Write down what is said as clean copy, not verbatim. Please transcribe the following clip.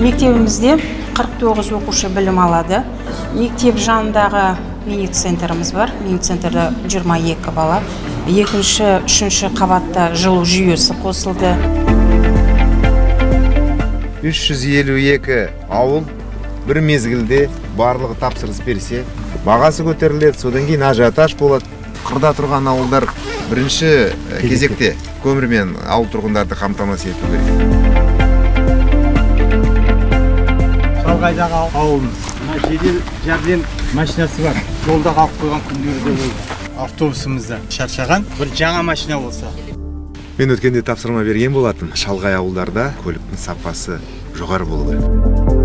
Мектебімізде 49 оқушы білім алады. Мектеп жанындағы мини-центріміз бар. Мини-центрда 22 бала. Екінші, үшінші қабатта жылу жүйесі қосылды. 352 ауыл бір мезгілде барлығы тапсырыс берсе, бағасы көтеріледі, содан кейін ажиотаж болады. Қырда тұрған ауылдар бірінші кезекте көмірмен ауыл тұрғындарды қамтамасыз ету керек. Шалғайдағы ауылымыз. Жедел жәрдем машинасы бар. Жолда қалып қойған күндері де болды. Автобусымызда шаршаған бір жаңа машина болса. Мен өткенде тапсырма берген болатын. Шалғай ауылдарда көліктің сапасы жоғары болу керек.